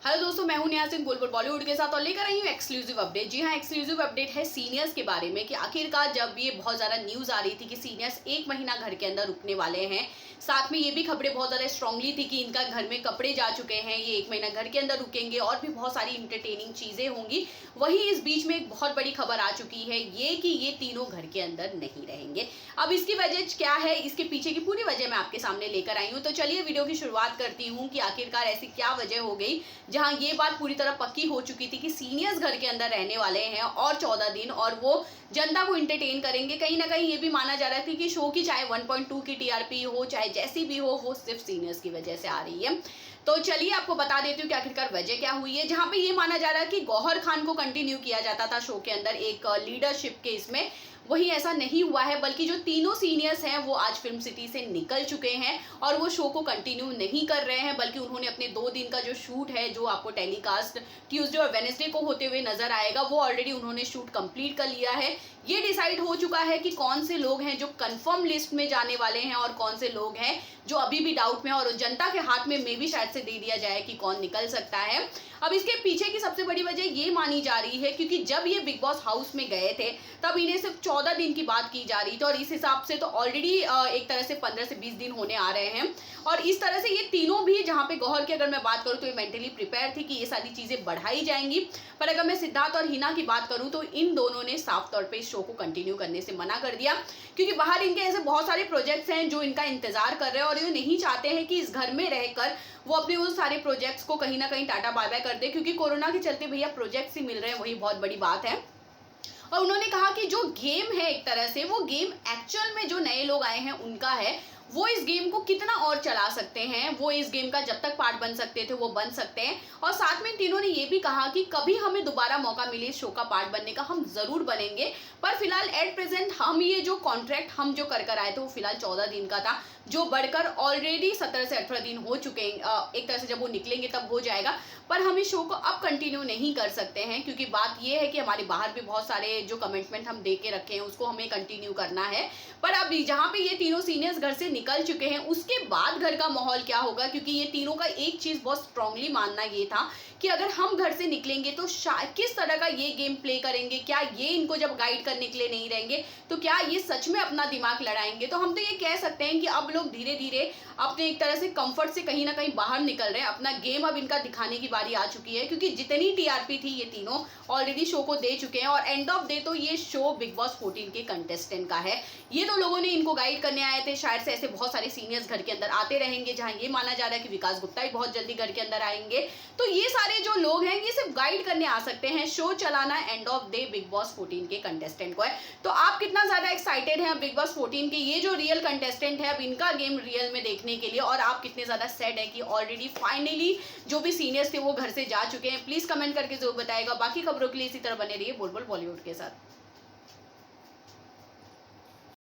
Hello दोस्तों, मैं हूं नेहा सिंह बोलबोल बॉलीवुड के साथ और लेकर आई हूं एक्सक्लूसिव अपडेट। जी हां, एक्सक्लूसिव अपडेट है सीनियर्स के बारे में कि आखिरकार जब ये बहुत ज़्यादा न्यूज़ आ रही थी कि सीनियर्स 1 महीना घर के अंदर रुकने वाले हैं, साथ में ये भी खबरें बहुत ज़्यादा स्ट्रांगली थी कि इनका घर में कपड़े जा चुके हैं, ये 1 महीना घर के अंदर रुकेंगे और भी बहुत सारी इंटरटेनिंग चीज़ें होंगी। वहीं इस बीच में एक बहुत बड़ी खबर आ चुकी है ये कि ये तीनों घर के अंदर नहीं रहेंगे। अब इसकी वजह क्या है, इसके पीछे की पूरी वजह मैं आपके सामने लेकर आई हूँ। तो चलिए वीडियो की शुरुआत करती हूँ कि आखिरकार ऐसी क्या वजह हो गई जहां ये बात पूरी तरह पक्की हो चुकी थी कि सीनियर्स घर के अंदर रहने वाले हैं और 14 दिन और वो जनता को एंटरटेन करेंगे। कहीं ना कहीं ये भी माना जा रहा था कि शो की चाहे 1.2 की टीआरपी हो, चाहे जैसी भी हो, वो सिर्फ सीनियर्स की वजह से आ रही है। तो चलिए आपको बता देती हूँ कि आखिरकार वजह क्या हुई है। जहां पे ये माना जा रहा है कि गौहर खान को कंटिन्यू किया जाता था शो के अंदर एक लीडरशिप के इसमें, वही ऐसा नहीं हुआ है, बल्कि जो तीनों सीनियर्स हैं वो आज फिल्म सिटी से निकल चुके हैं और वो शो को कंटिन्यू नहीं कर रहे हैं, बल्कि उन्होंने अपने 2 दिन का जो शूट है, जो आपको टेलीकास्ट ट्यूसडे और वेडनेसडे को होते हुए नजर आएगा, वो ऑलरेडी उन्होंने शूट कंप्लीट कर लिया है। ये डिसाइड हो चुका है कि कौन से लोग हैं जो कंफर्म लिस्ट में जाने वाले हैं और कौन से लोग हैं जो अभी भी डाउट में है, और जनता के हाथ में भी शायद से दे दिया जाए कि कौन निकल सकता है। अब इसके पीछे की सबसे बड़ी वजह ये मानी जा रही है क्योंकि जब ये बिग बॉस हाउस में गए थे तब इन्हें सिर्फ 14 दिन की बात की जा रही थी और इस हिसाब से तो ऑलरेडी एक तरह से 15 से 20 दिन होने आ रहे हैं। और इस तरह से ये तीनों भी, जहां पे गौहर की अगर मैं बात करूं तो ये मेंटली प्रिपेयर थी कि ये सारी चीजें बढ़ाई जाएंगी, पर अगर मैं सिद्धार्थ और हिना की बात करूं तो इन दोनों ने साफ तौर पे इस शो को कंटिन्यू करने से मना कर दिया क्योंकि बाहर इनके ऐसे बहुत सारे प्रोजेक्ट्स हैं जो इनका इंतजार कर रहे हैं और ये नहीं चाहते हैं कि इस घर में रहकर वो अपने उस सारे प्रोजेक्ट्स को कहीं ना कहीं टाटा बाय बाय कर दे, क्योंकि कोरोना के चलते भैया प्रोजेक्ट्स ही मिल रहे हैं, वही बहुत बड़ी बात है। और उन्होंने कहा कि जो गेम है एक तरह से, वो गेम एक्चुअल में जो नए लोग आए हैं उनका है, वो इस गेम को कितना और चला सकते हैं, वो इस गेम का जब तक पार्ट बन सकते थे वो बन सकते हैं। और साथ में तीनों ने ये भी कहा कि कभी हमें दोबारा मौका मिले इस शो का पार्ट बनने का, हम जरूर बनेंगे, पर फिलहाल एट प्रेजेंट हम ये जो कॉन्ट्रैक्ट हम जो कर आए थे वो फिलहाल 14 दिन का था, जो बढ़कर ऑलरेडी 17 से 18 दिन हो चुके हैं। एक तरह से जब वो निकलेंगे तब हो जाएगा, पर हम इस शो को अब कंटिन्यू नहीं कर सकते हैं क्योंकि बात ये है कि हमारे बाहर भी बहुत सारे जो कमिटमेंट हम दे के रखे हैं उसको हमें कंटिन्यू करना है। पर अब जहाँ पे ये तीनों सीनियर्स घर से निकल चुके हैं उसके बाद घर का माहौल क्या होगा, क्योंकि ये तीनों का एक चीज बहुत स्ट्रांगली मानना ये था कि अगर हम घर से निकलेंगे तो किस तरह का ये गेम प्ले करेंगे, क्या ये इनको जब गाइड करने के लिए नहीं रहेंगे तो क्या ये सच में अपना दिमाग लड़ाएंगे। तो हम तो ये कह सकते हैं कि अब लोग धीरे धीरे अपने एक तरह से कंफर्ट से कहीं ना कहीं बाहर निकल रहे हैं, अपना गेम अब इनका दिखाने की बारी आ चुकी है क्योंकि जितनी टीआरपी थी ये तीनों ऑलरेडी शो को दे चुके हैं और एंड ऑफ डे तो ये शो बिग बॉस 14 के कंटेस्टेंट का है। ये तो लोगों ने इनको गाइड करने आए थे, शायद से ऐसे बहुत सारे सीनियर्स घर के अंदर आते रहेंगे, जहां ये माना जा रहा है कि विकास गुप्ता भी बहुत जल्दी घर के अंदर आएंगे। तो ये सारे जो लोग हैं ये सिर्फ गाइड करने आ सकते हैं, शो चलाना end of day big boss 14 के कंटेस्टेंट को है। तो आप कितना ज्यादा एक्साइटेड हैं बिग बॉस 14 के ये जो रियल कंटेस्टेंट है अब इनका गेम रियल में देखने के लिए, और आप कितने ज्यादा सैड है कि ऑलरेडी फाइनली जो भी सीनियर्स थे वो घर से जा चुके हैं? प्लीज कमेंट करके जरूर बताएगा। बाकी खबरों के लिए इसी तरह बने रहिए बोलबोल बॉलीवुड के साथ।